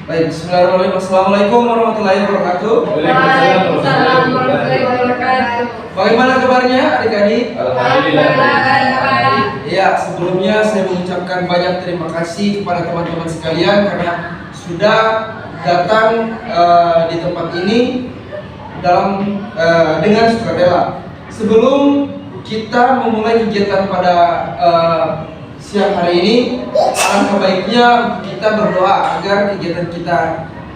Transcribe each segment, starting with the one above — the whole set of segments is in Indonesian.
Baik, bismillahirrahmanirrahim. Assalamualaikum warahmatullahi wabarakatuh. Waalaikumsalam warahmatullahi wabarakatuh. Bagaimana kabarnya adik-adik? Alhamdulillah. Ya, sebelumnya saya mengucapkan banyak terima kasih kepada teman-teman sekalian karena sudah datang di tempat ini dengan sukarela. Sebelum kita memulai kegiatan pada siang hari ini, alangkah baiknya kita berdoa agar kegiatan kita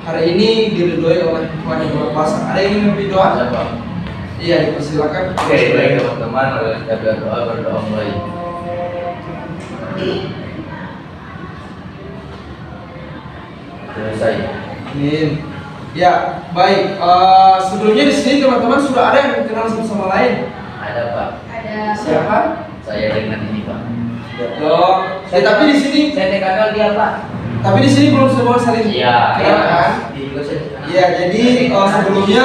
hari ini diridhoi oleh Tuhan Yang Maha Kuasa. Ada yang ingin memberi doa? Iya, dipersilakan. Oke, baik teman-teman, kita berdoa mulai. Selesai. Amin. Ya, baik. Sebelumnya di sini teman-teman sudah ada yang kenal satu sama lain. Ada Pak. Ada Siapa? Saya dengan ini Pak. Oh, tapi di sini, Saya tekankan dia Pak. tapi di sini belum semua saling Iya. kenal kan? Iya, jadi sebelumnya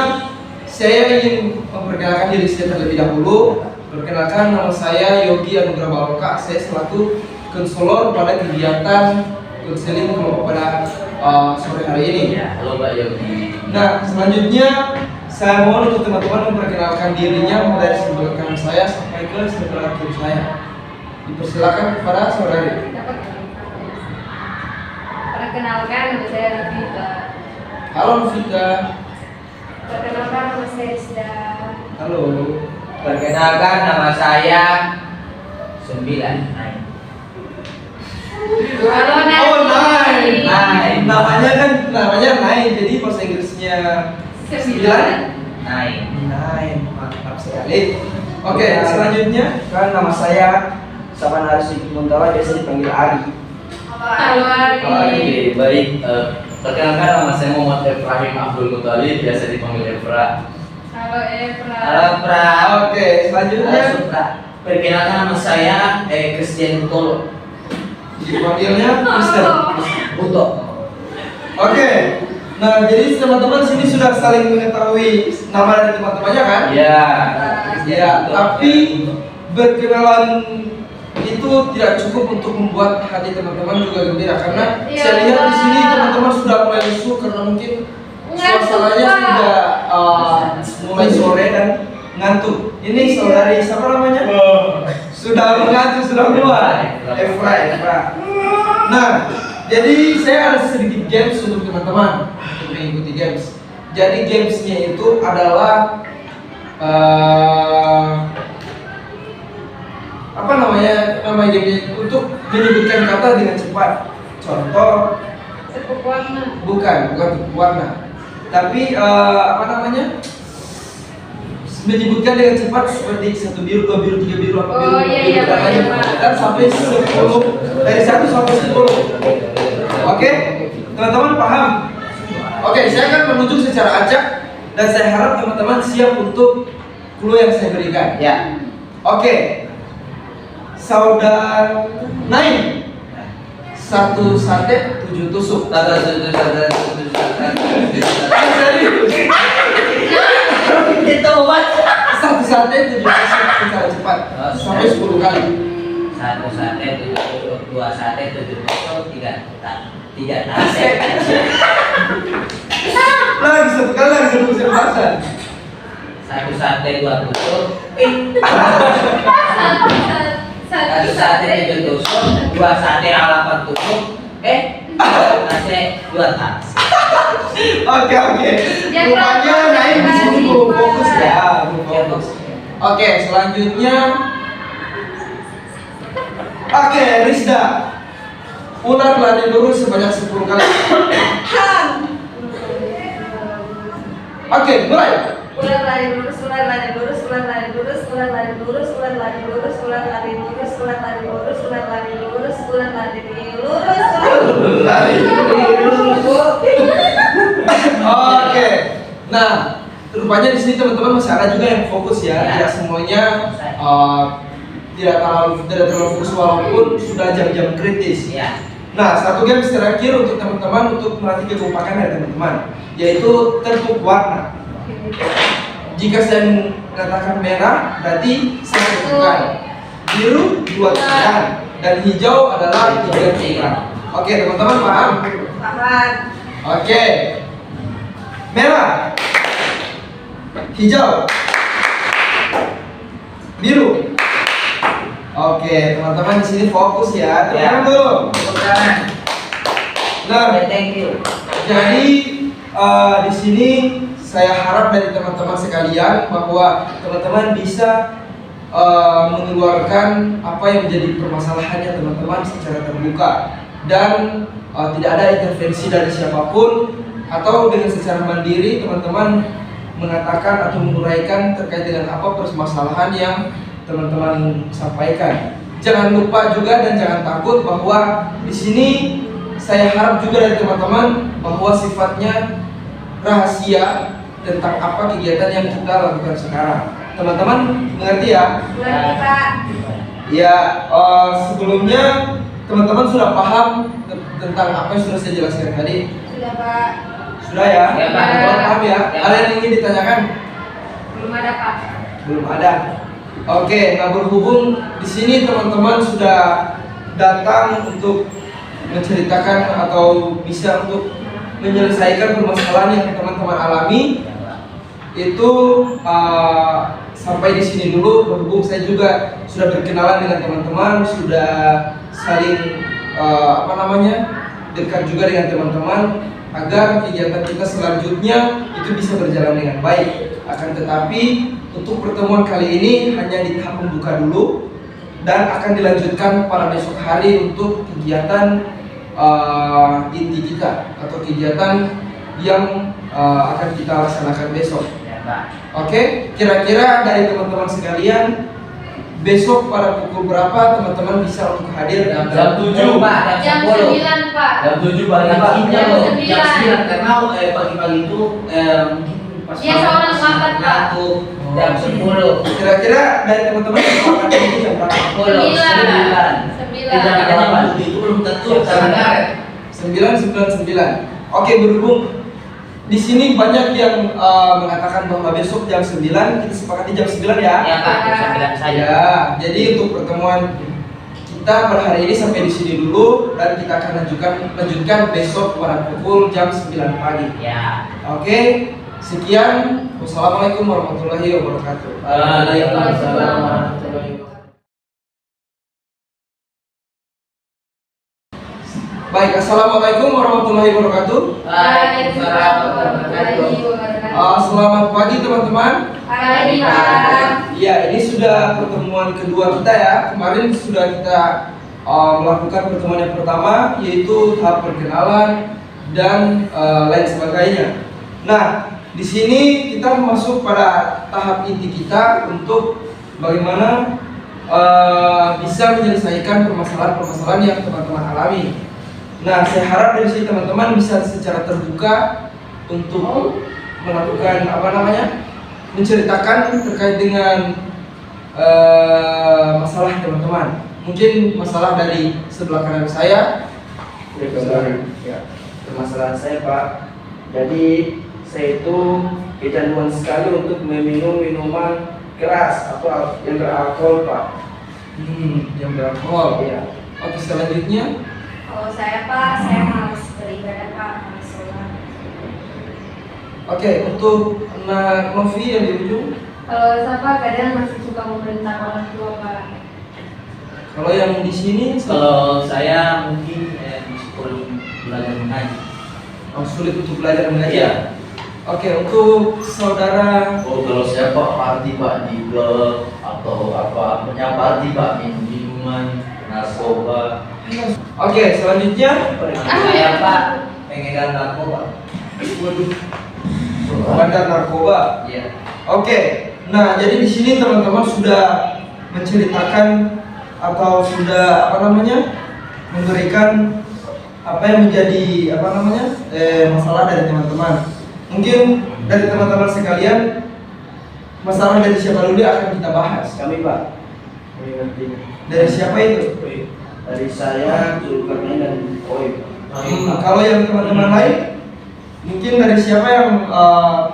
saya ingin memperkenalkan diri saya terlebih dahulu. Perkenalkan, nama saya Yogi Anugrah Baloka. Saya selaku konselor pada kegiatan konseling kelompok pada sore hari ini. Ya, halo Pak Yogi. Nah, selanjutnya saya mohon untuk teman-teman memperkenalkan dirinya mulai dari sebelah kanan saya sampai ke sebelah kiri saya. Dipersilakan kepada saudari. Perkenalkan, nama saya Rafita. Halo Novita. Perkenalkan, nama saya Rizda. Halo. Perkenalkan nama saya 9. Halo, Oh, Nai. Nai. Namanya Nai. Jadi bahasa Inggrisnya 9. Nai. Mantap sekali. Oke, selanjutnya Kan nama saya Saban Aris Muntawa, biasa dipanggil Ari. Halo, Ari. Baik. Perkenalkan nama saya Muhammad Efrahim Abdul Muthalib, biasa dipanggil Efra. Halo, Efra. Halo Efra. Oke, selanjutnya Perkenalkan nama saya Christian Butolo. dipanggilnya Mister. Buto. Oke. Nah, jadi teman-teman sini sudah saling mengetahui nama dari teman-temannya kan? Ya. Ya, tapi berkenalan itu tidak cukup untuk membuat hati teman-teman juga gembira karena Iya. saya lihat di sini teman-teman sudah mulai lesu karena mungkin suasananya Ngantuk, Pak. sudah mulai sore dan ngantuk. Ini saudari siapa namanya? Sudah mengantuk, sudah mulai. Efra. Nah, jadi saya ada sedikit games untuk teman-teman untuk mengikuti games. Jadi gamesnya itu adalah apa namanya gamenya untuk menyebutkan kata dengan cepat. Contoh, Tepuk warna. bukan tepuk warna, tapi apa namanya, menyebutkan dengan cepat seperti 1 biru, 2 biru, 3 biru, 4 biru, Oh, iya, dan Pak, lain-lain. iya, Pak. Dan sampai 10, dari 1 sampai 10. Oke, teman-teman paham? Oke, saya akan menunjuk secara acak dan saya harap teman-teman siap untuk clue yang saya berikan. Ya. Oke, saudara Naim, 1 sate 7 tusuk. Itu Pak. 1 sate 7 tusuk secara cepat sampai 10 kali. 1 sate 7 tusuk, 2 sate 7 tusuk, 3 nasi. Lagi 1 kali lagi 1 bisa bahasa. 1 sate 2 tusuk, 1 Satu sate 7 tusuk, 2 sate ala 8 tusuk, 2 nasi 2 tas. Oke. Ya, Rupanya Pak. Naim di sini belum fokus ya, belum Ya, fokus. Oke, selanjutnya. Oke, Rizda. Ular lari lurus sebanyak 10 kali. Oke, mulai. Ular lari lurus, ular lari lurus, ular lari lurus, ular lari lurus, ular lari lurus, ular lari lurus, ular lari lurus, ular lari lurus, ular lari lurus. Lari Oke. Nah, rupanya di sini teman-teman masih ada juga yang fokus ya. Ya. Tidak semuanya tidak terlalu fokus walaupun sudah jam-jam kritis. Ya. Nah, satu games terakhir untuk teman-teman untuk melatih kekompakan dari teman-teman, yaitu tepuk warna. Jika saya mengatakan merah, berarti saya tepukkan. Biru 2 tepukan dan hijau adalah 3 tepukan. Oke, teman-teman paham? Paham. Oke. Merah. Hijau. Biru. Oke, teman-teman di sini fokus ya. Teman tuh. Tepuk tangan. Nah, Thank you. jadi di sini saya harap dari teman-teman sekalian bahwa teman-teman bisa mengeluarkan apa yang menjadi permasalahannya teman-teman secara terbuka dan tidak ada intervensi dari siapapun atau dengan secara mandiri teman-teman mengatakan atau menguraikan terkait dengan apa permasalahan yang teman-teman sampaikan. Jangan lupa juga dan jangan takut bahwa di sini saya harap juga dari teman-teman bahwa sifatnya rahasia tentang apa kegiatan yang kita lakukan sekarang. Teman-teman mengerti ya? Mengerti Pak. Ya, sebelumnya teman-teman sudah paham tentang apa yang sudah saya jelaskan tadi? Sudah Pak. Sudah ya? Ya, Pak. Teman-teman paham ya? Ya. Ada yang ingin ditanyakan? Belum ada Pak. Belum ada. Oke, nah berhubung di sini teman-teman sudah datang untuk menceritakan atau bisa untuk menyelesaikan permasalahan yang teman-teman alami, itu sampai di sini dulu. Berhubung saya juga sudah berkenalan dengan teman-teman, sudah saling dekat juga dengan teman-teman agar kegiatan kita selanjutnya itu bisa berjalan dengan baik. Akan tetapi untuk pertemuan kali ini hanya di tahap pembuka dulu dan akan dilanjutkan pada besok hari untuk kegiatan inti kita atau kegiatan yang akan kita laksanakan besok. Ya, Pak. Oke, kira-kira dari teman-teman sekalian besok pada pukul berapa teman-teman bisa untuk hadir? Jam 7, Pak. Jam 9 Pak. Jam 7 pagi, Pak. Jam Jam 9. 9 karena pagi-pagi itu mungkin pas Biasa orang makan, Pak. ngantuk. Jam 10. Kira-kira dari teman-teman yang makan itu jam berapa? 9. 9. Tidak ada waktu itu belum tentu karena 999. Oke, berhubung di sini banyak yang mengatakan bahwa besok jam 9 kita sepakati jam 9 ya. ya Pak, jam 9 saja. Ya, jadi untuk pertemuan kita per hari ini sampai di sini dulu dan kita akan lanjutkan besok pada pukul jam 9 pagi. Ya. Oke, sekian. Wassalamualaikum warahmatullahi wabarakatuh. Waalaikumsalam warahmatullahi wabarakatuh. Baik, assalamualaikum warahmatullahi wabarakatuh. Waalaikumsalam warahmatullahi wabarakatuh. Selamat pagi teman-teman. Pagi Pak. Ya, ini sudah pertemuan kedua kita ya. Kemarin sudah kita melakukan pertemuan yang pertama, yaitu tahap perkenalan dan lain sebagainya. Nah, di sini kita masuk pada tahap inti kita untuk bagaimana bisa menyelesaikan permasalahan-permasalahan yang teman-teman alami. Nah, saya harap dari sini teman-teman bisa secara terbuka untuk melakukan menceritakan terkait dengan masalah teman-teman. Mungkin masalah dari sebelah kanan saya. Ya, permasalahan saya Pak. Jadi saya itu kecanduan sekali untuk meminum minuman keras atau yang beralkohol Pak. Yang beralkohol. Iya. Oke, selanjutnya. Kalau saya Pak, saya malas beribadah Pak, malas sholat. Oke, untuk Novi yang di ujung. Kalau saya Pak kadang masih suka memerintah orang tua Pak. Kalau yang di sini Kalau saya mungkin di sekolah belajar mengaji. sulit untuk belajar mengaji. Iya. Oke, untuk saudara. Oh, kalau saya Pak party Pak di klub atau apa punya party Pak minuman narkoba. Oke, selanjutnya. Saya Pak pengedar narkoba. Waduh, bandar narkoba. Iya. Oke, nah jadi di sini teman-teman sudah menceritakan atau sudah memberikan apa yang menjadi masalah dari teman-teman. Mungkin dari teman-teman sekalian masalah dari siapa dulu akan kita bahas. Kami Pak. Kami ngerti. Dari siapa itu? Dari saya, Zulkarnain dan Oi. Kalau yang teman-teman lain, mungkin dari siapa yang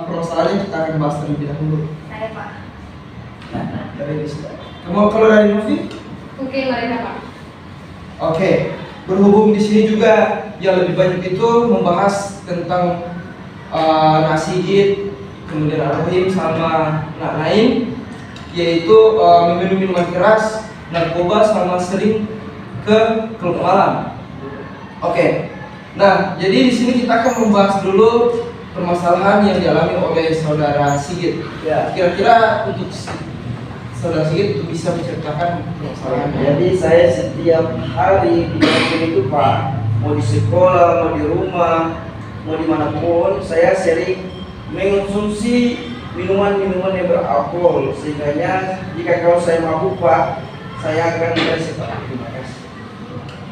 permasalahannya kita akan bahas terlebih dahulu. Saya Pak. Dari Rizka. Kalau dari Novi? Mungkin mereka Pak. Oke, berhubung di sini juga yang lebih banyak itu membahas tentang Nak Sigit, kemudian Ar-Rahim sama Nak Naim, yaitu meminum minuman keras, narkoba, sama sering ke klub malam. Oke. Nah, jadi di sini kita akan membahas dulu permasalahan yang dialami oleh saudara Sigit. Ya. Kira-kira untuk saudara Sigit untuk bisa menceritakan permasalahannya. Jadi saya setiap hari di kampung itu Pak, mau di sekolah, mau di rumah, mau dimanapun, saya sering mengonsumsi minuman-minuman yang beralkohol. Sehingga jika kalau saya mabuk Pak, saya akan beresiko. Terima kasih.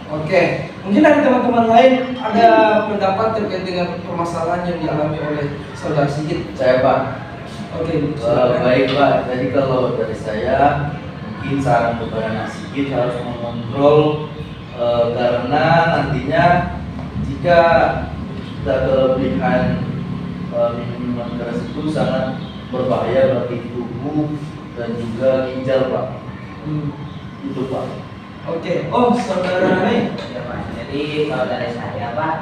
Oke, mungkin dari teman-teman lain ada pendapat terkait dengan permasalahan yang dialami oleh saudara Sigit. Saya Pak. Oke, silakan. Baik Pak, jadi kalau dari saya mungkin saran kepada Nak Sigit harus mengontrol karena nantinya jika kita kelebihan minuman keras itu sangat berbahaya bagi tubuh dan juga ginjal Pak. Itu Pak. Oke, oh saudara Naim. Ya Pak, jadi kalau dari saya Pak,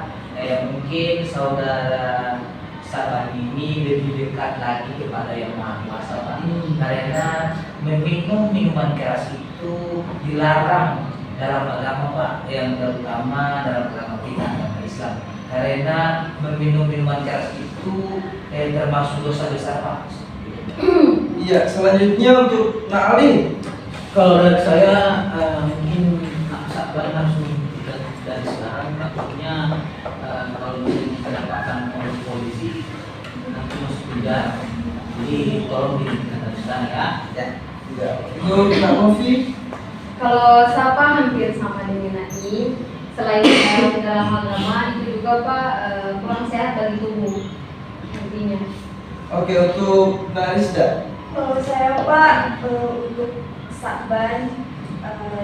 mungkin saudara Saban ini lebih dekat lagi kepada yang Maha Kuasa Pak. Karena meminum minuman keras itu dilarang dalam agama Pak, yang terutama dalam agama kita, agama Islam. Karena meminum minuman keras itu termasuk dosa besar Pak. Iya, selanjutnya untuk Nak Ali. Kalau dari saya mungkin sabar langsung dari sekarang, takutnya kalau kedapatan oleh polisi nanti masuk penjara. Jadi tolong dihentikan dari sekarang ya. Ya. Untuk Nak Novi. Kalau Sapa hampir sama dengan Naim, selain dalam agama itu juga Pak kurang sehat bagi tubuh intinya. Oke, untuk Nak Rizda. Kalau saya Pak, untuk Saban,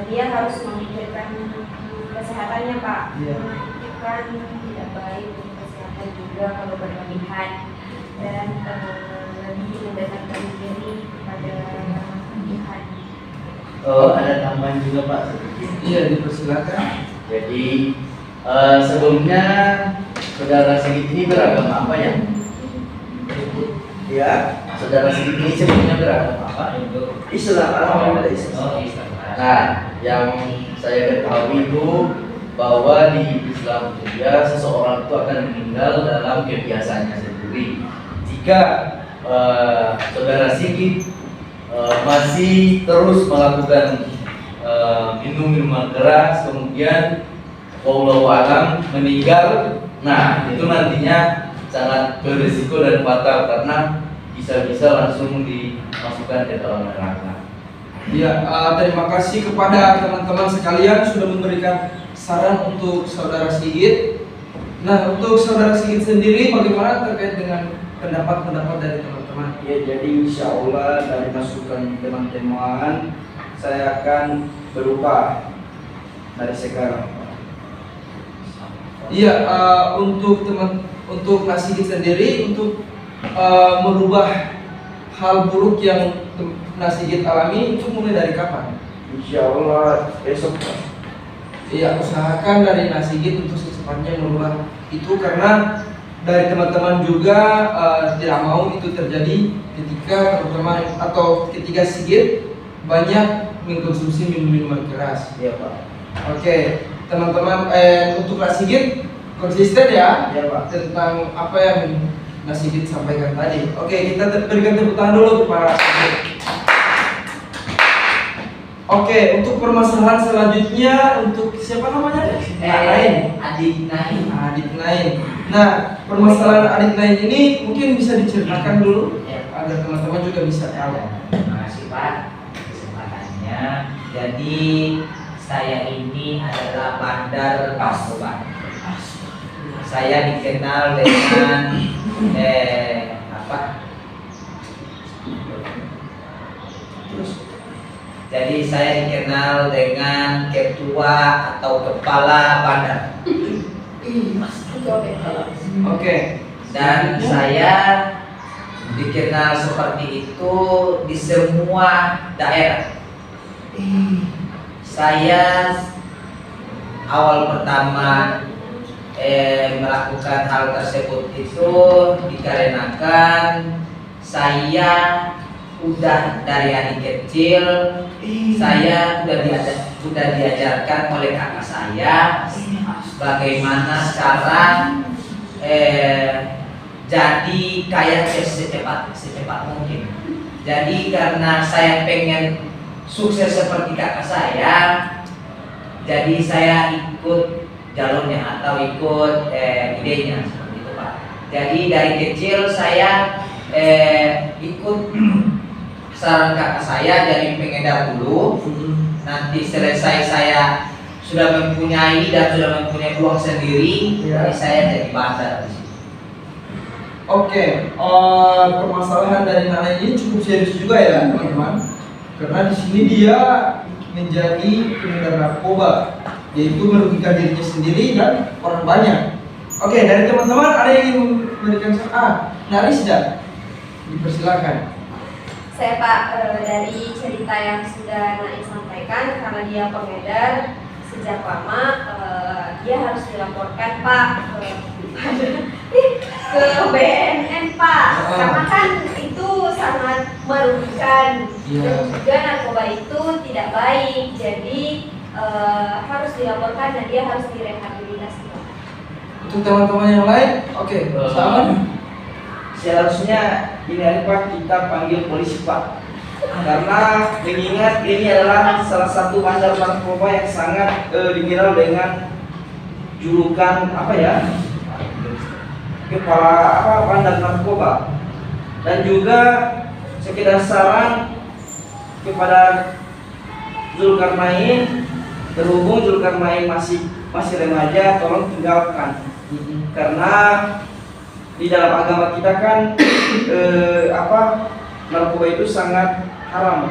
dia harus memikirkan kesehatannya Pak. Iya. Itu kan tidak baik untuk kesehatan juga kalau berlebihan, dan lebih mendekatkan diri kepada Tuhan. Ada tambahan juga Pak sedikit. Iya, dipersilakan. Jadi sebelumnya saudara Sigit ini beragama apa ya? Ya, Saudara Sigit ini sebelumnya beragama apa? Islam, alhamdulillah Islam. Oh, Islam. Nah, yang saya ketahui itu bahwa di Islam itu ya seseorang itu akan meninggal dalam kebiasaannya sendiri. Jika saudara Sigit masih terus melakukan minum minuman keras, kemudian wallahu alam meninggal, nah itu nantinya sangat berisiko dan fatal karena bisa-bisa langsung dimasukkan ke dalam neraka. Ya, terima kasih kepada teman-teman sekalian sudah memberikan saran untuk saudara Sigit. Nah, untuk saudara Sigit sendiri bagaimana terkait dengan pendapat-pendapat dari teman-teman? Ya, jadi insya Allah dari masukan teman-teman saya akan berubah dari sekarang. Iya, untuk Nak Sigit sendiri untuk merubah hal buruk yang Nak Sigit alami itu mulai dari kapan? Insya Allah besok. Iya, usahakan dari Nak Sigit untuk secepatnya merubah itu karena dari teman-teman juga tidak mau itu terjadi ketika teman-teman atau ketika Sigit banyak mengkonsumsi minuman keras. Iya Pak. Oke, teman-teman untuk Nak Sigit konsisten ya, Iya Pak. tentang apa yang Nak Sigit sampaikan tadi. Oke, kita berikan tepuk tangan dulu kepada Sigit. Oke, untuk permasalahan selanjutnya untuk siapa namanya? Nak Naim. Adik Naim. Adik Naim. Nah, permasalahan Adik Naim ini mungkin bisa diceritakan dulu agar teman-teman juga bisa tahu. Terima kasih Pak kesempatannya. Jadi saya ini adalah bandar narkoba. Saya dikenal dengan Jadi saya dikenal dengan ketua atau kepala bandar. Oke. Dan saya dikenal seperti itu di semua daerah. Saya awal pertama melakukan hal tersebut itu dikarenakan saya udah dari adik kecil saya udah diajarkan oleh kakak saya bagaimana cara jadi kaya secepat mungkin. Jadi karena saya pengen sukses seperti kakak saya, jadi saya ikut jalurnya atau ikut idenya seperti itu Pak. Jadi dari kecil saya ikut saran kakak saya jadi pengedar dulu. Nanti selesai saya sudah mempunyai uang sendiri, jadi saya jadi bandar di situ. Oke, permasalahan dari Nana ini cukup serius juga ya teman-teman. Karena di sini dia menjadi pengedar narkoba, yaitu merugikan dirinya sendiri dan orang banyak. Oke, dari teman-teman ada yang ingin memberikan Narisda, dipersilakan. Saya Pak, dari cerita yang sudah Naik sampaikan, karena dia pengedar sejak lama, dia harus dilaporkan Pak ke BNN Pak, karena kan itu sangat merugikan dan juga narkoba itu tidak baik, jadi harus dilaporkan dan dia harus direhabilitasi. Untuk teman-teman yang lain, oke, sama. Seharusnya ini hari Pak kita panggil polisi Pak, karena mengingat ini adalah salah satu bandar narkoba yang sangat dikenal dengan julukan kepala bandar narkoba. Dan juga sekedar saran kepada Zulkarnain, berhubung Zulkarnain masih remaja, tolong tinggalkan, karena di dalam agama kita kan narkoba itu sangat haram,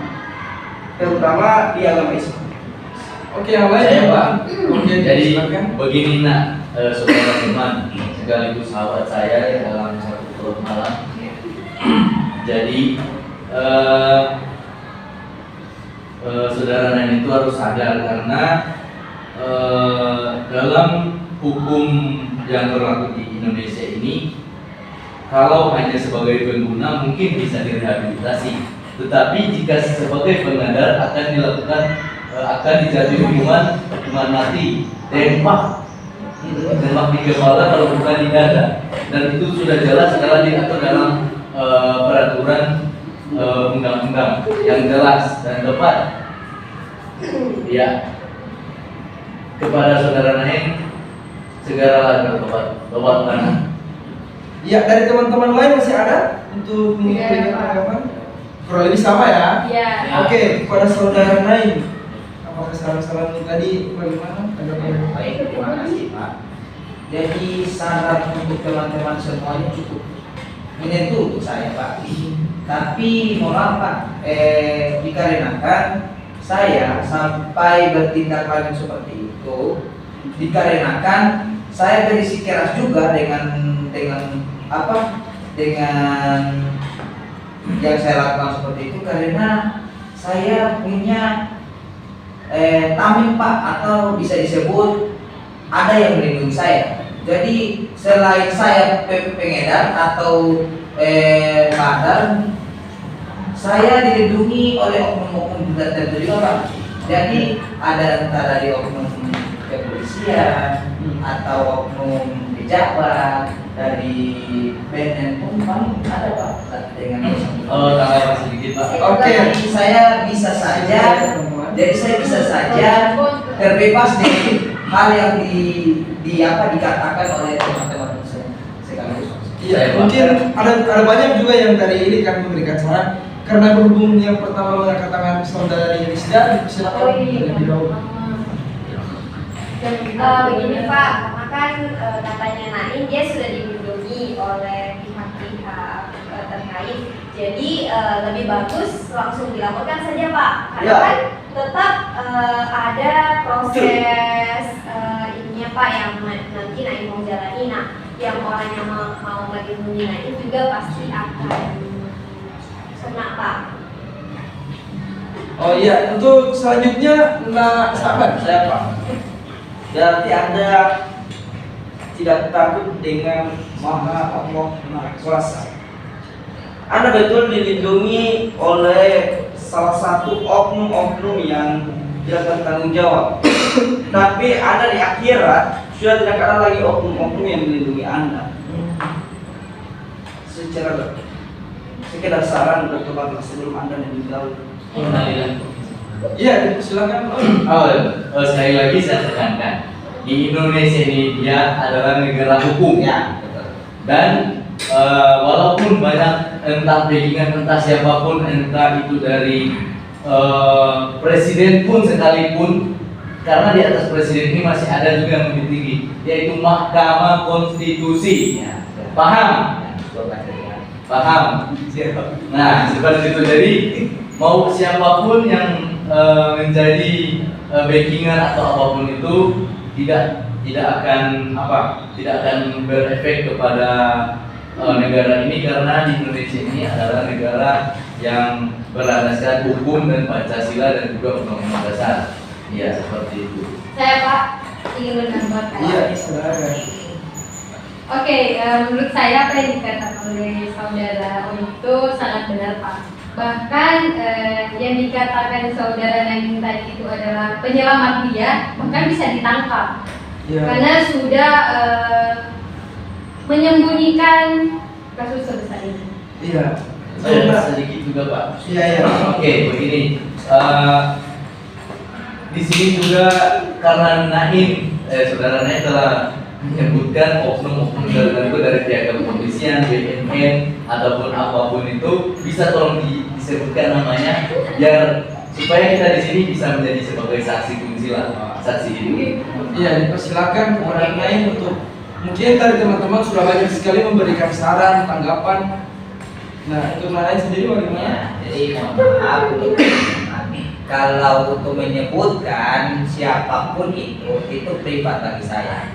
terutama di agama Islam. Oke, yang lain Saya, ya Pak. Oke, Jadi silakan. begini nak, saudara teman sekaligus sahabat saya yang dalam satu perut malam. Jadi saudara Nan itu harus sadar karena dalam hukum yang berlaku di Indonesia ini, kalau hanya sebagai pengguna mungkin bisa direhabilitasi, tetapi jika sebagai pengedar akan dijatuhi hukuman mati, tembak di kepala kalau bukan di dada, dan itu sudah jelas sekali diatur dalam peraturan undang-undang yang jelas dan tepat. Ya, kepada saudara Nain segeralah bertobat karena. Ya, dari teman-teman lain masih ada untuk memberikan tanggapan? Kurang lebih sama ya? Iya. Oke, kepada saudara Nain, apakah saran-saran tadi bagaimana? Baik, terima kasih Pak. Jadi saran untuk teman-teman semuanya cukup menentu untuk saya Pak. Tapi mohon Pak, dikarenakan saya sampai bertindak lanjut seperti itu, dikarenakan saya bersikeras juga dengan yang saya lakukan seperti itu, karena saya punya tameng Pak, atau bisa disebut ada yang melindungi saya. Jadi selain saya pengedar atau bandar, saya dilindungi oleh oknum-oknum tertentu juga Pak. Jadi ada antara di oknum kepolisian atau oknum pejabat dari BNN pun paling ada Pak dengan Tanggapan sedikit Pak. Oke. Jadi saya bisa saja terbebas dari hal yang dikatakan oleh teman-teman sekaligus. Iya, mungkin ada banyak juga yang dari ini kan memberikan saran. Karena berhubung yang pertama mengatakan saudari Rizda, silakan terlebih dahulu. Begini Pak, karena kan katanya Nain dia sudah dilindungi oleh pihak-pihak terkait, jadi lebih bagus langsung dilaporkan saja Pak, karena Ya. kan tetap ada proses ininya Pak yang nanti Nain mau jalani. Nah, yang orang yang mau melindungi Nain juga pasti akan senang Pak. Oh iya, untuk selanjutnya sahabat Saya Pak, berarti Anda tidak takut dengan Maha Allah Maha Kuasa. Anda betul dilindungi oleh salah satu oknum-oknum yang tidak bertanggung jawab. Tapi Anda di akhirat sudah tidak ada lagi oknum-oknum yang melindungi Anda. Sekedar saran untuk teman sebelum Anda meninggal. Iya, silakan. Sekali lagi saya tekankan, di Indonesia ini dia adalah negara hukum ya. Dan walaupun banyak entah backingan entah siapapun, entah itu dari presiden pun sekalipun, karena di atas presiden ini masih ada juga yang lebih tinggi, yaitu Mahkamah Konstitusi. Paham? Paham? Nah, seperti itu. Jadi mau siapapun yang menjadi backingan atau apapun itu tidak akan berefek kepada negara ini, karena di Indonesia ini adalah negara yang berlandaskan hukum dan Pancasila dan juga Undang-Undang Dasar. Iya, seperti itu. Saya Pak ingin menambahkan. Iya, saudara. Oke, menurut saya apa yang dikatakan oleh saudara Om itu sangat benar Pak. Bahkan yang dikatakan saudara Naim tadi itu adalah penyelamat dia, bahkan bisa ditangkap. Iya. Karena sudah menyembunyikan kasus sebesar ini. Iya. Saya sedikit juga Pak. Iya, iya. Oke, begini. Di sini juga karena saudara Naim telah menyebutkan oknum-oknum dari pihak kepolisian, BNN ataupun apapun itu, bisa tolong disebutkan namanya biar supaya kita di sini bisa menjadi sebagai saksi kunci lah, saksi hidup. Iya, dipersilakan kepada yang lain untuk mungkin tadi teman-teman sudah banyak sekali memberikan saran, tanggapan. Nah, untuk yang lain sendiri bagaimana? Ya, jadi mohon maaf untuk teman-teman, kalau untuk menyebutkan siapapun itu privat bagi saya.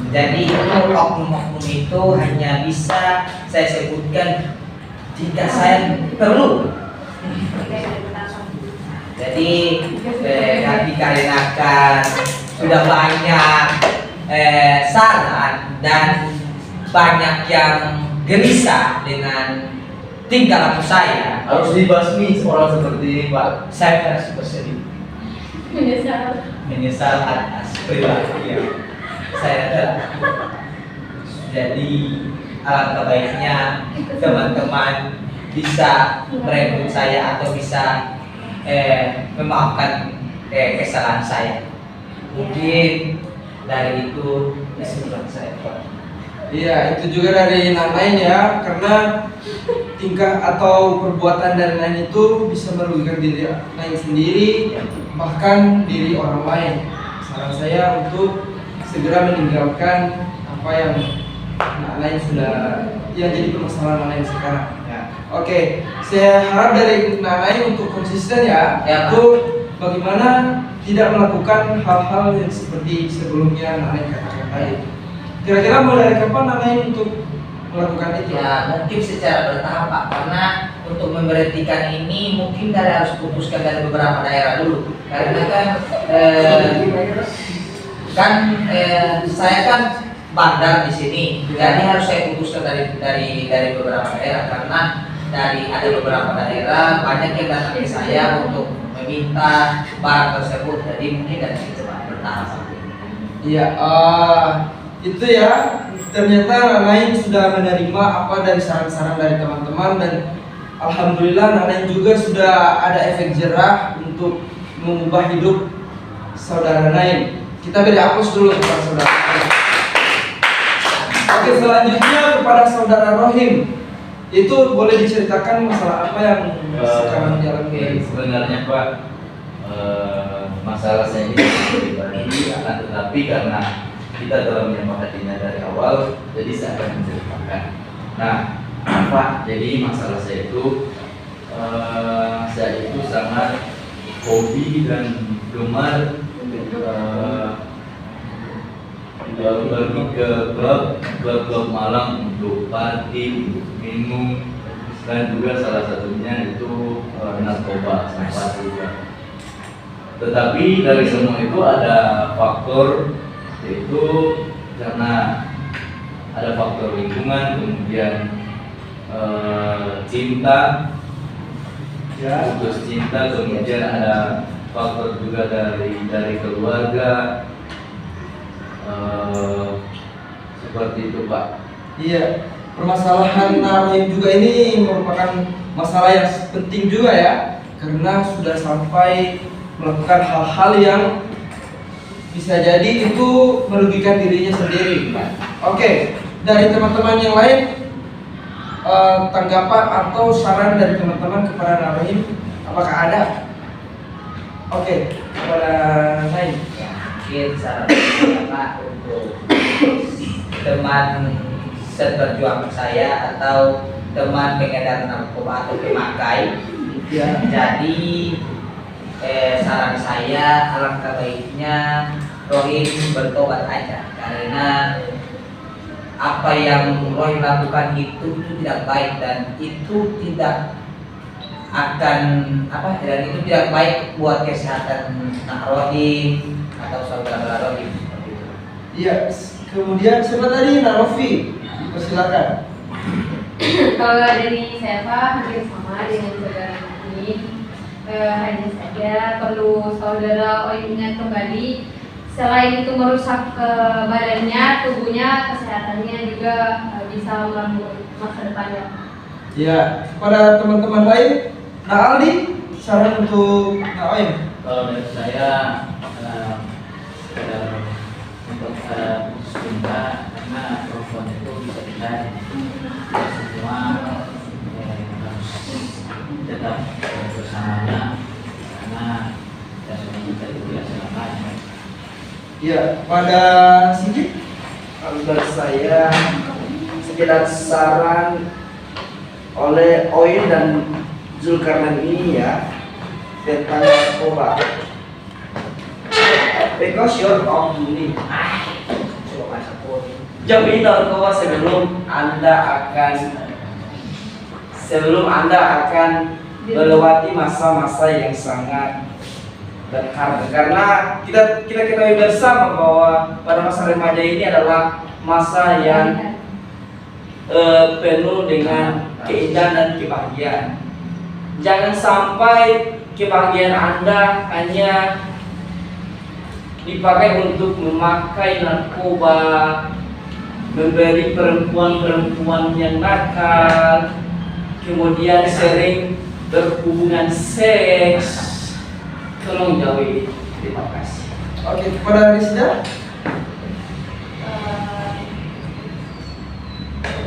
Jadi oknum-oknum itu hanya bisa saya sebutkan jika saya perlu. Jadi dikarenakan sudah banyak saran dan banyak yang gelisah dengan tingkah laku saya, Harus dibasmi orang seperti ini Pak. saya merasa bersedih, menyesal atas perilaku yang saya adalah. Jadi alangkah baiknya teman-teman bisa merekrut saya atau bisa memaafkan kesalahan saya. Mungkin dari itu kesimpulan saya. Iya, itu juga dari Nanain ya, karena tingkah atau perbuatan dari Nain itu bisa merugikan diri Nain sendiri, bahkan diri orang lain. Saran saya untuk segera meninggalkan apa yang Nain sudah yang jadi permasalahan Nain sekarang. Ya. Oke, saya harap dari Nain untuk konsisten ya, Ya, untuk bagaimana tidak melakukan hal-hal yang seperti sebelumnya Nain katakan tadi. Kira-kira mulai dari kapan Nain untuk melakukan itu? Ya mungkin secara bertahap Pak, karena untuk memberhentikan ini mungkin harus putuskan dari beberapa daerah dulu, karena saya kan bandar di sini, jadi harus saya putuskan dari beberapa daerah, karena ada beberapa daerah banyak yang datang ke saya untuk meminta barang tersebut, jadi mungkin dari situ Pak, bertahap. Iya, itu ya, ternyata Nain sudah menerima apa dari saran-saran dari teman-teman, dan alhamdulillah Nain juga sudah ada efek jerah untuk mengubah hidup saudara Nain. Kita beri aplaus dulu kepada saudara. Oke, selanjutnya kepada saudara Rohim. Itu boleh diceritakan masalah apa yang sekarang dialami? Sebenarnya Pak, masalah saya ini pribadi, akan tetapi karena kita telah menyepakatinya dari awal, jadi saya akan menceritakan. Nah, Pak, jadi masalah saya itu sangat hobi dan gemar pergi ke klub malam untuk party, untuk minum, dan juga salah satunya itu narkoba, sempat juga. Tetapi dari semua itu ada faktor, yaitu karena ada faktor lingkungan, kemudian cinta, putus cinta, kemudian ada faktor juga dari keluarga, seperti itu Pak. Iya, permasalahan narohim juga ini merupakan masalah yang penting juga ya, karena sudah sampai melakukan hal-hal yang bisa jadi itu merugikan dirinya sendiri. Oke, dari teman-teman yang lain, tanggapan atau saran dari teman-teman kepada narohim, apakah ada? Oke, kepada saya. Ya, mungkin saran saya Pak untuk teman seperjuangan saya atau teman pengedar narkoba atau pemakai. Ya. Jadi saran saya alangkah baiknya Rohim bertobat aja, karena apa yang Rohim lakukan itu tidak baik dan itu tidak akan dan itu tidak baik buat kesehatan Rohim atau saudara Rohim. Iya, kemudian siapa tadi? Narofi, persilakan. Kalau dari saya Pak, hampir sama dengan saudara ini. Hanya saja perlu saudara Oim ingat kembali, selain itu merusak badannya, tubuhnya, kesehatannya juga bisa mengganggu masa depannya. Ya, kepada teman-teman lain, Nah Aldi, saran untuk Nah Oim. Kalau dari saya untuk putus cinta, karena perempuan itu bisa dicari, semua harus tetap bersamanya, karena ya sudah kita itu ya selamanya. Ya, pada Sigit. Kalau dari saya sekedar saran oleh Oin dan Zulkarnain ini ya tentang narkoba. Because you're of money. Jauhi narkoba sebelum Anda akan melewati masa-masa yang sangat berharga, karena kita ketahui bersama bahwa pada masa remaja ini adalah masa yang penuh dengan keindahan dan kebahagiaan. Jangan sampai kebahagiaan Anda hanya dipakai untuk memakai narkoba, memberi perempuan-perempuan yang nakal, kemudian sering berhubungan seks. Tolong jauhi. Terima kasih. Oke, kepada Rizda.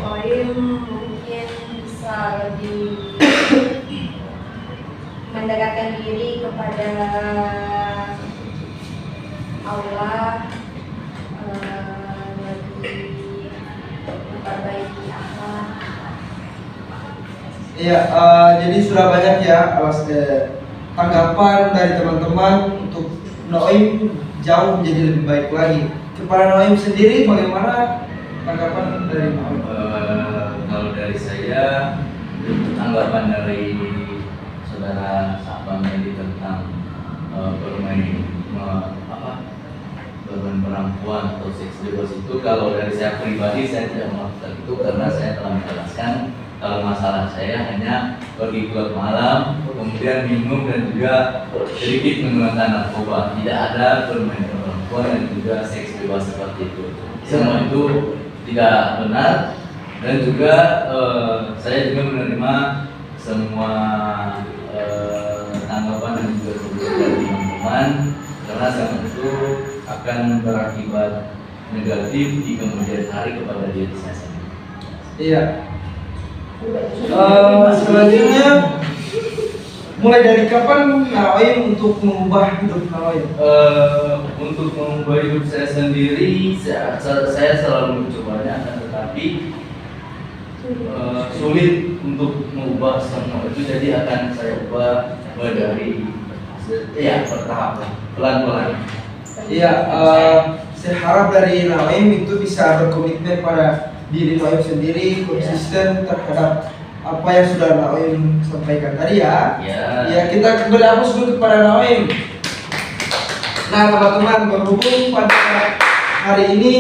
Oim mungkin bisa lebih mendekatkan diri kepada Allah, lebih memperbaiki akhlak. Iya, jadi sudah banyak ya tanggapan dari teman-teman untuk Noim jauh menjadi lebih baik lagi. Kepada Noim sendiri bagaimana tanggapan dari Noim? Kalau dari saya, tanggapan dari saudara Sabang ini tentang bermain perempuan atau seks bebas itu, kalau dari saya pribadi saya tidak melakukan itu, karena saya telah menjelaskan kalau masalah saya hanya pergi klub malam, kemudian minum dan juga sedikit menggunakan narkoba. Tidak ada bermain perempuan dan juga seks bebas seperti itu. Semua itu tidak benar, dan juga saya juga menerima semua tanggapan dan juga kebutuhan dari teman-teman, karena semua itu akan berakibat negatif di kemudian hari kepada diri saya sendiri. Iya. Selanjutnya, mulai dari kapan Naoim untuk mengubah hidup Naoim? Untuk mengubah hidup saya sendiri, saya selalu mencobanya, tetapi sulit untuk mengubah semua itu. Jadi akan saya ubah dari bertahap, pelan-pelan. Iya, saya harap dari Naoim itu bisa berkomitmen pada diri Naoim sendiri, konsisten terhadap apa yang sudah Naoim sampaikan tadi ya. Ya, kita kembali hapus dulu kepada Naoim. Nah teman-teman, berhubung pada hari ini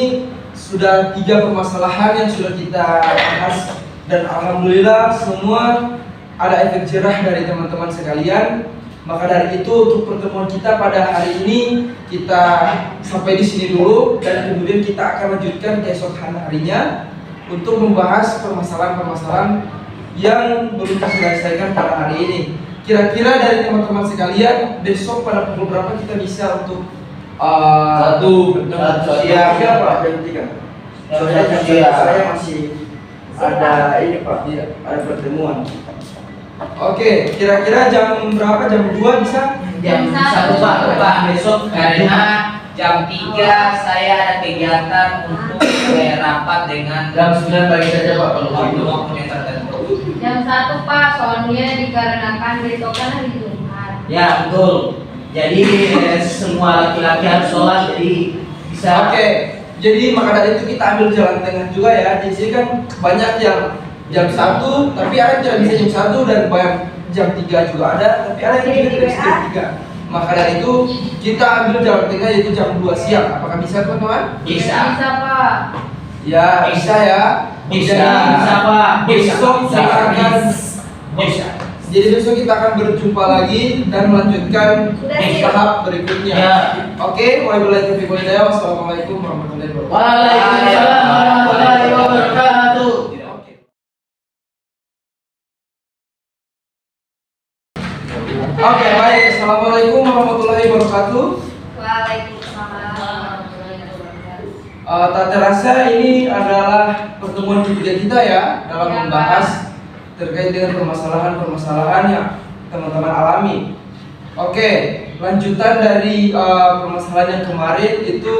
sudah 3 permasalahan yang sudah kita bahas dan alhamdulillah semua ada efek jerah dari teman-teman sekalian. Maka dari itu untuk pertemuan kita pada hari ini kita sampai di sini dulu dan kemudian kita akan lanjutkan keesokan harinya untuk membahas permasalahan-permasalahan yang belum diselesaikan pada hari ini. Kira-kira dari teman-teman sekalian besok pada pukul berapa kita bisa untuk Satu siang. Iya Pak, jam 3. Soalnya jam 3 saya masih ada ini Pak, ada pertemuan. Oke, kira-kira jam berapa? Jam 2 bisa? Jam Jam 1 Pak besok karena jam 3 saya ada kegiatan untuk rapat dengan Jam 9 pagi saja Pak kalau begitu. waktu yang tertentu. Jam 1 Pak, soalnya dikarenakan besok kan hari Jumat. Ya betul. Jadi semua laki-laki harus sholat, jadi bisa. Oke, jadi maka dari itu kita ambil jalan tengah juga ya. Di sini kan banyak yang jam 1, tapi ada yang tidak bisa jam 1 dan banyak jam 3 juga ada, tapi ada yang juga tidak bisa jam 3. Maka dari itu kita ambil jalan tengah yaitu jam 2 siang. Apakah bisa teman-teman? Bisa. Bisa Pak. Ya, bisa ya. Bisa, Jadi, bisa Pak. besok kita akan Bisa. Jadi besok kita akan berjumpa lagi dan melanjutkan tahap berikutnya. Ya. Oke, wabillahi taufiq wal hidayah. Wassalamualaikum warahmatullahi wabarakatuh. Waalaikumsalam warahmatullahi wabarakatuh. Oke, baik. Assalamualaikum warahmatullahi wabarakatuh. Waalaikumsalam warahmatullahi wabarakatuh. Tak terasa ini adalah pertemuan ketiga kita ya dalam Ya, membahas terkait dengan permasalahan-permasalahan yang teman-teman alami. Oke, lanjutan dari permasalahan yang kemarin itu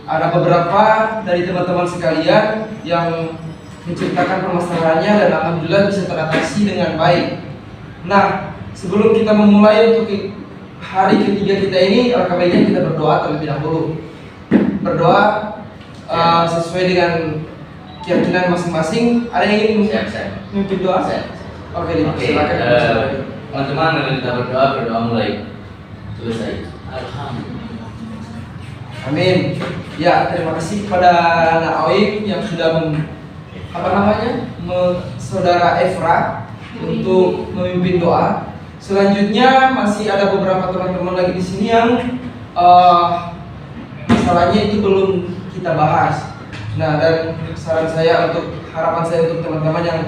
ada beberapa dari teman-teman sekalian yang menceritakan permasalahannya dan alhamdulillah bisa teratasi dengan baik. Nah, sebelum kita memulai untuk hari ketiga kita ini, alangkah baiknya kita berdoa terlebih dahulu. Berdoa sesuai dengan keyakinan masing-masing. Ada yang ingin Siap. memimpin doa? Oke, silakan. Teman-teman, mari kita berdoa mulai. Selesai. Alhamdulillah. Amin. Ya, terima kasih kepada Nak Oim yang sudah saudara Efra untuk memimpin doa. Selanjutnya masih ada beberapa teman-teman lagi di sini yang masalahnya itu belum kita bahas. Nah, dan harapan saya untuk teman-teman yang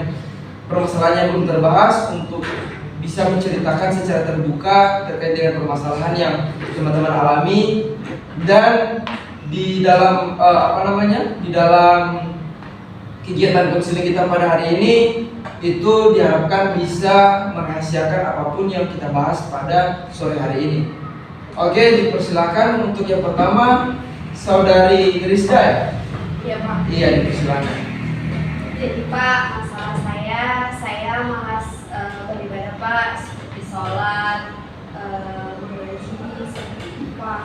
permasalahannya belum terbahas untuk bisa menceritakan secara terbuka terkait dengan permasalahan yang teman-teman alami dan di dalam di dalam kegiatan konseling kita pada hari ini itu diharapkan bisa merahasiakan apapun yang kita bahas pada sore hari ini. Oke, dipersilakan untuk yang pertama Saudari Rizda ya? Iya Pak. Iya, dipersilakan. Jadi Pak, masalah saya malas beribadah Pak, seperti sholat, mengaji, seperti itu Pak.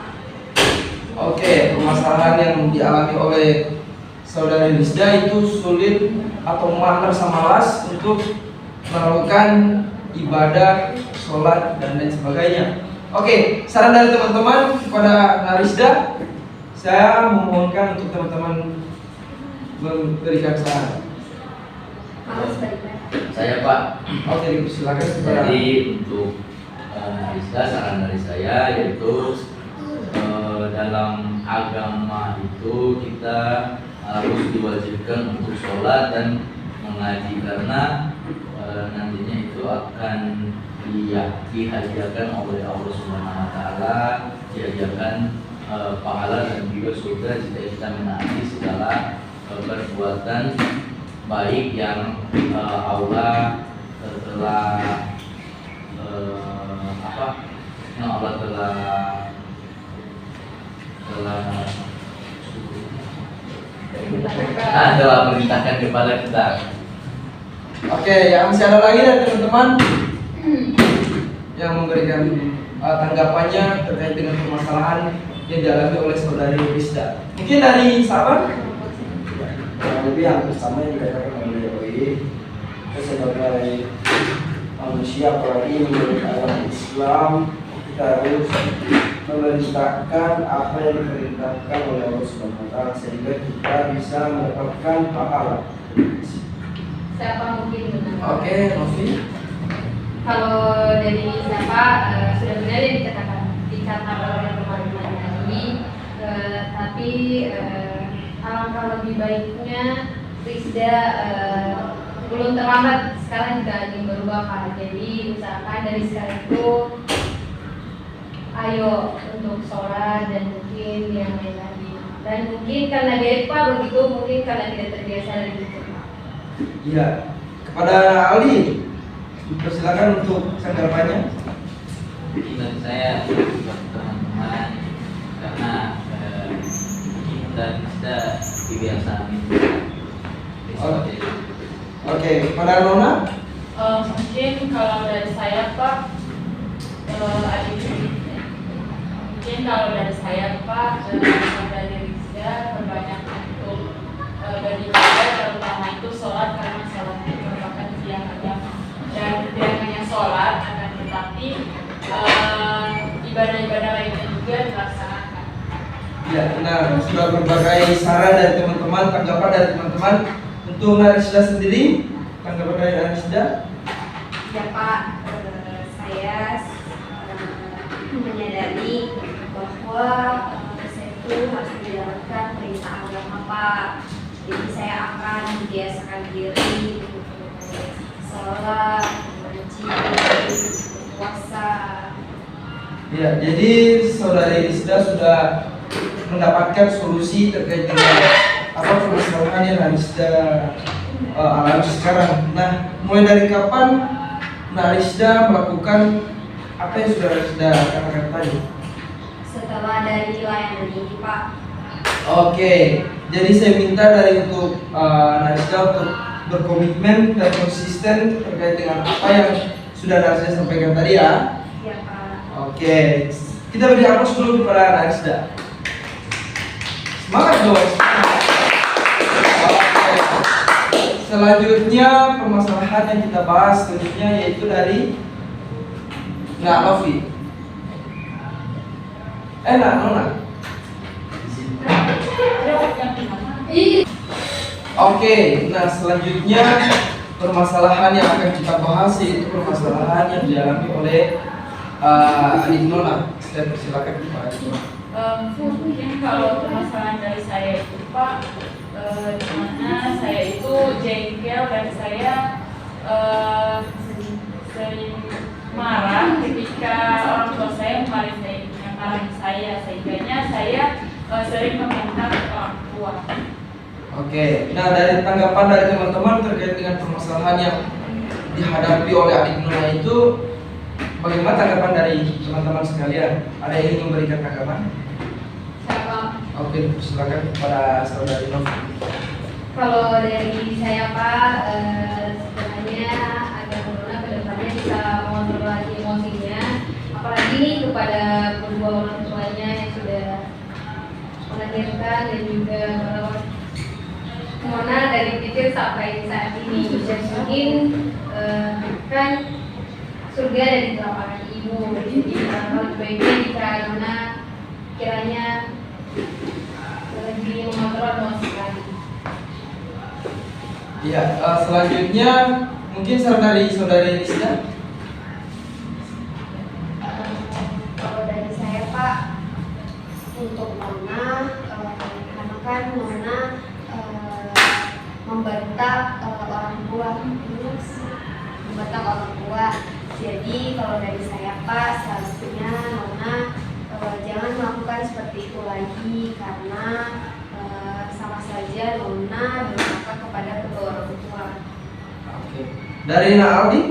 Oke, permasalahan yang dialami oleh Saudari Rizda itu sulit atau merasa malas untuk melakukan ibadah, sholat, dan lain sebagainya. Oke, saran dari teman-teman kepada Narizda, saya memohonkan untuk teman-teman memberikan saran. Malas beribadah. Saya Pak. Oke, silakan kepada. Jadi untuk Rizda, saran dari saya yaitu dalam agama itu kita harus diwajibkan untuk sholat dan mengaji karena nantinya itu akan dihadiahkan oleh Allah Subhanahu Wa Taala, dihadiahkan pahala dan juga surga jika kita menaati segala perbuatan baik yang Allah telah telah perintahkan kepada kita. Oke, yang masih ada lagi dari teman-teman yang memberikan tanggapannya terkait dengan permasalahan yang dialami oleh Saudari Rizda. Mungkin dari sahabat? Kurang lebih hampir sama yang dikatakan oleh OI. Kita sebagai manusia apalagi menurut agama Islam, kita kita harus memerintahkan apa yang diperintahkan oleh Allah Subhanahu wa taala sehingga kita bisa mendapatkan pahala. Siapa mungkin benar? Oke, Novi. Kalau dari siapa sudah benar yang dikatakan oleh teman-teman tadi, tapi alangkah lebih baiknya Rizda belum terlambat sekarang juga ingin berubah Pak. Jadi usahakan dari sekarang itu ayo untuk sholat dan mungkin yang lain lagi. Dan mungkin karena dia Pak begitu, mungkin karena tidak terbiasa dari itu Pak. Iya. Kepada Ali, persilakan untuk tanggapannya. Dari saya teman-teman karena kita sudah kebiasaan itu. Oke, kepada Nona. Mungkin kalau dari saya Pak, mungkin kalau dari saya Pak, dari Rizda berbanyak untuk dari Rizda terutama itu sholat karena sholat itu merupakan tiang agama dan tidak hanya sholat akan tetapi ibadah-ibadah lainnya juga dilaksanakan. Ya, nah sudah berbagai saran dari teman-teman, tanggapan dari teman-teman. Untuk Narisda sendiri, tanggapan dari Narisda? Ya Pak, saya menyadari bahwa saya itu harus menjalankan perintah agama Pak. Jadi saya akan membiasakan diri untuk sholat, mengaji, puasa. Ya, jadi saudari Rizda sudah mendapatkan solusi terkait dengan apa permasalahan yang Narisda alami sekarang. Nah, mulai dari kapan Narisda melakukan apa yang sudah Narisda katakan tadi? Setelah dari layanan ini Pak. Oke, jadi saya minta dari untuk Narisda untuk berkomitmen dan konsisten terkait dengan apa yang sudah Narisda sampaikan tadi ya. Ya Pak. Oke, kita beri aplaus dulu kepada Narisda. Semangat dong. Oke. Selanjutnya permasalahan yang kita bahas tentunya yaitu dari Novi. Nona. Oke, nah selanjutnya permasalahan yang akan kita bahas yaitu permasalahan yang dialami oleh adik Nona. Saya persilakan kepada adik Nona. Mungkin kalau permasalahan dari saya itu Pak, dimana saya itu jengkel dan saya sering marah ketika orang tua saya memarahi saya, sehingga saya sering meminta ke orang tua. Oke, nah dari tanggapan dari teman-teman terkait dengan permasalahan yang dihadapi oleh adik Nona itu, bagaimana tanggapan dari teman-teman sekalian? Ada yang ingin memberikan tanggapan? Siapa? Oke, silakan kepada saudari Novi. Kalau dari saya Pak, sebenarnya agar Nona kedepannya bisa mengontrol lagi emosinya, apalagi nih kepada kedua orang tuanya yang sudah melahirkan dan juga merawat Nona dari kecil sampai saat ini. Dan mungkin kan surga ada di telapak ibu, jadi lebih baiknya jika Nona kiranya lebih mengontrol emosi sekali. Ya, selanjutnya mungkin saudari Rizda. Kalau dari saya Pak, untuk Nona, karena kan Nona membentak orang tua, Jadi kalau dari saya Pak, seharusnya Nona jangan melakukan seperti itu lagi karena sama saja Nona durhaka kepada kedua orang tua. Oke. Dari Aldi?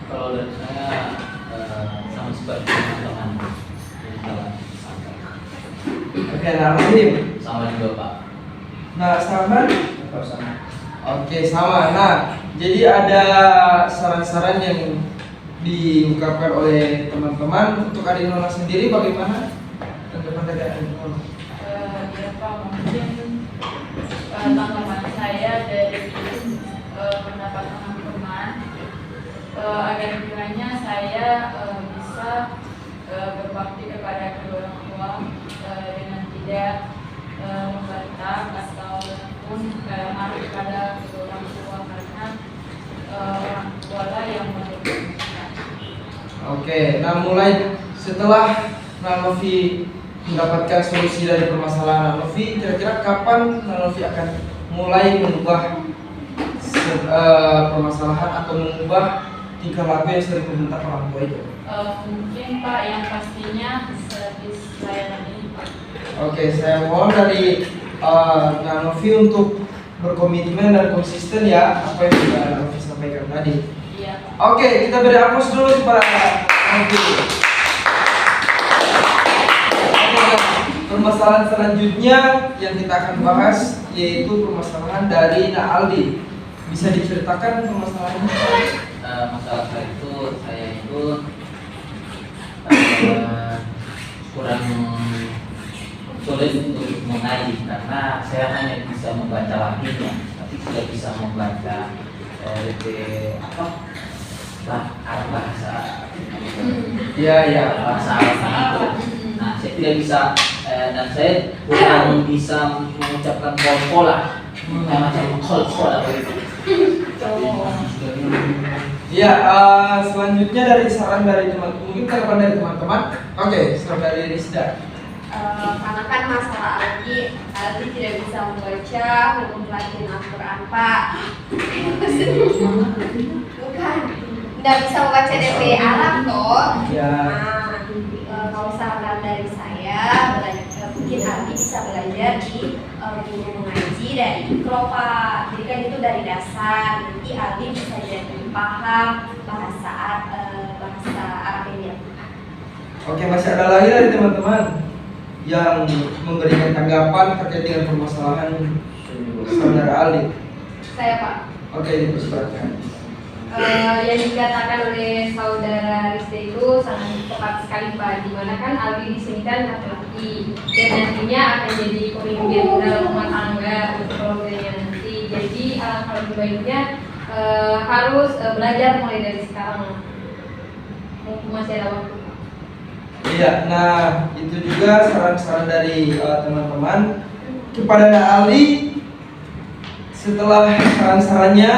Kalau dari saya sama seperti teman-teman Oke, Aldi. sama juga Pak. Nah, Saman? Sama. Oke, sama. Nah, jadi ada saran-saran yang diungkapkan oleh teman-teman. Untuk adik Nona sendiri bagaimana? Tanggapan dari adik Nona? Ya Pak, mungkin tanggapan saya dari pendapat teman-teman, agar kiranya saya bisa berbakti kepada kedua orang tua dengan tidak membantah ataupun marah kepada kedua orang tua, karena orang tua lah yang menentukan. Oke, nah mulai setelah Nanovi mendapatkan solusi dari permasalahan Nanovi, kira-kira kapan Nanovi akan mulai mengubah permasalahan atau mengubah tingkah laku yang sering membentak orang tua itu? Mungkin Pak, yang pastinya servis layanan ini Pak. Oke, saya mohon dari Nanovi untuk berkomitmen dan konsisten ya apa yang sudah Nanovi sampaikan tadi. Iya Pak. Oke, kita beri aplaus dulu kepada Nanovi. Oke, permasalahan selanjutnya yang kita akan bahas yaitu permasalahan dari Aldi. Bisa diceritakan permasalahannya? Masalah saya itu kurang sulit untuk mengaji karena saya hanya bisa membaca wakilnya, tapi tidak bisa membaca bahasa bahasa Arab itu. Nah, saya tidak bisa dan saya kurang bisa mengucapkan kol-kola, macam kol-kola begitu. Ya, selanjutnya dari saran dari teman, mungkin tanggapan dari teman-teman. Oke, saran dari Rizda. Karena kan masalah Aldi tidak bisa membaca hukum Latin Al-Quran Pak. Bukan, tidak bisa membaca DP Arab toh. Ya. Nah, kalau saran dari saya, mungkin Aldi bisa belajar di guru mengaji dari Ikro Pak. Jadi kan itu dari dasar. Nanti Aldi bisa jadi paham bahasa Arab ini. Oke, masih ada lagi dari teman-teman yang memberikan tanggapan terkait dengan permasalahan saudara Aldi. Saya Pak. Oke, dipersilakan. Yang dikatakan oleh saudara Rizda itu sangat tepat sekali Pak. Dimana kan Aldi di sini kan laki-laki dan nantinya akan jadi pemimpin dalam rumah tangga untuk keluarganya nanti. Jadi alangkah lebih baiknya harus belajar mulai dari sekarang. Mumpung masih ada waktu. Iya, nah itu juga saran-saran dari teman-teman kepada Ali. Setelah saran-sarannya,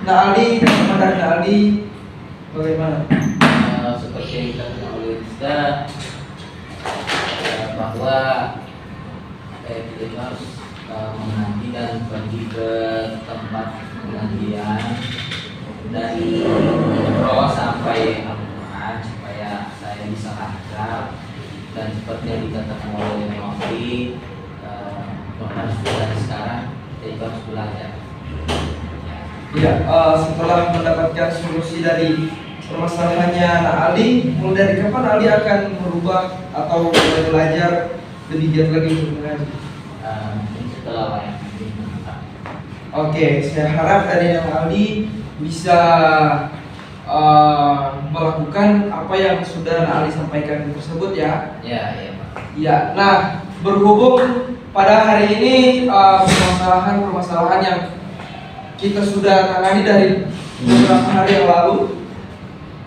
Ali, teman-teman dari Ali, bagaimana? Seperti yang dikatakan oleh Rizda, bahwa kita harus mengaji dan pergi ke tempat pengajian dari bawah sampai Al-Quran supaya saya bisa lancar, dan seperti yang dikatakan oleh Novi, harus dari sekarang kita harus belajar. Ya, setelah mendapatkan solusi dari permasalahannya Ali, mulai dari kapan Ali akan merubah atau belajar lebih giat lagi untuk mengaji? Setelah wayang. Oke, saya harap dari Ali bisa melakukan apa yang sudah Ali sampaikan tersebut ya. Ya, Pak. Ya, nah berhubung pada hari ini permasalahan yang kita sudah tangani dari beberapa hari yang lalu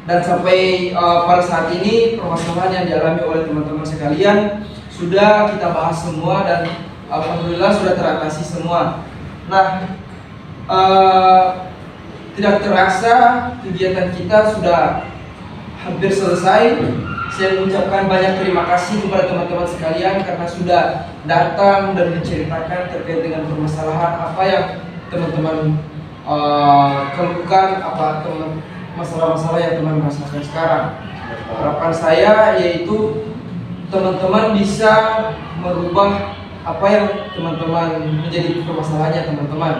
dan sampai pada saat ini permasalahan yang dialami oleh teman-teman sekalian sudah kita bahas semua dan alhamdulillah sudah teratasi semua. Nah, tidak terasa kegiatan kita sudah hampir selesai. Saya mengucapkan banyak terima kasih kepada teman-teman sekalian karena sudah datang dan menceritakan terkait dengan permasalahan apa yang teman-teman keluhkan, apa masalah-masalah yang teman rasakan sekarang. Harapan saya yaitu teman-teman bisa merubah apa yang teman-teman menjadi permasalahannya teman-teman.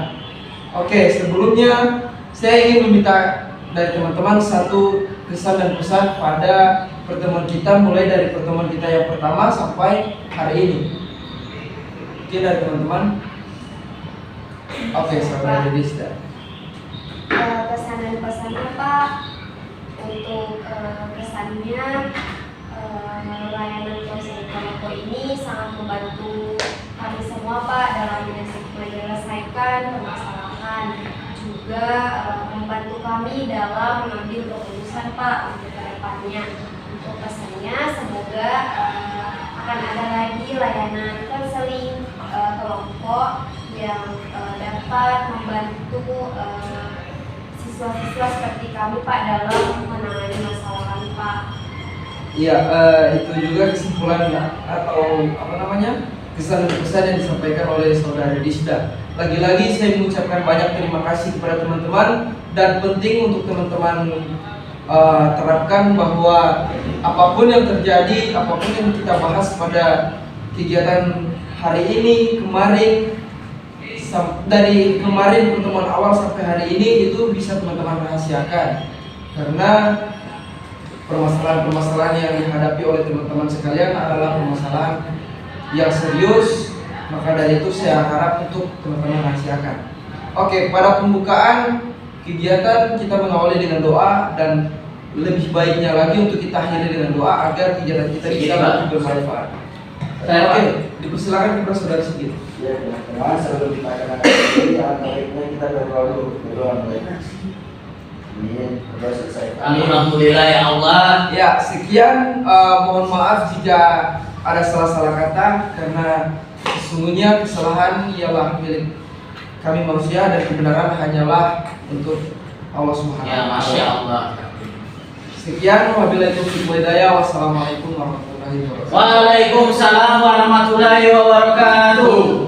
Oke, sebelumnya saya ingin meminta dari teman-teman satu kesan dan pesan pada pertemuan kita, mulai dari pertemuan kita yang pertama sampai hari ini. Mungkin dari teman-teman. Oke, sampai dari Rizda. Pesan dan pesannya Pak, untuk kesannya layanan konseling Komako ini sangat membantu kami semua Pak dalam menyelesaikan permasalahan, juga membantu kami kami dalam mengambil keputusan Pak untuk kedepannya. Untuk pesannya semoga akan ada lagi layanan konseling kelompok yang dapat membantu siswa-siswa seperti kami Pak dalam menangani masalah kami Pak. Iya, itu juga kesimpulan atau apa namanya kesan-kesan yang disampaikan oleh saudara Disda. Lagi-lagi saya mengucapkan banyak terima kasih kepada teman-teman, dan penting untuk teman-teman terapkan bahwa apapun yang terjadi, apapun yang kita bahas pada kegiatan hari ini, kemarin, dari kemarin pertemuan awal sampai hari ini itu bisa teman-teman rahasiakan, karena permasalahan-permasalahan yang dihadapi oleh teman-teman sekalian adalah permasalahan yang serius. Maka dari itu saya harap untuk teman-teman rahasiakan. Oke, pada pembukaan kegiatan kita mengawali dengan doa, dan lebih baiknya lagi untuk kita akhiri dengan doa agar kegiatan kita bisa lebih bermanfaat. Oke, dipersilakan kepada saudara Sigit. Ya, teman-teman, sebelum kita akan akhiri, baiknya kita berdoa dulu. Berdoa baik. Amin. Berdoa selesai. Alhamdulillah ya Allah. Ya, sekian. Mohon maaf jika ada salah-salah kata, karena sesungguhnya kesalahan ialah milik kami manusia dan kebenaran hanyalah untuk Allah Subhanahu Ya, wa Masya Ta'ala. Allah. Sekian, wabillahi taufiq wal hidayah. Wassalamualaikum warahmatullahi wabarakatuh. Waalaikumsalam warahmatullahi wabarakatuh.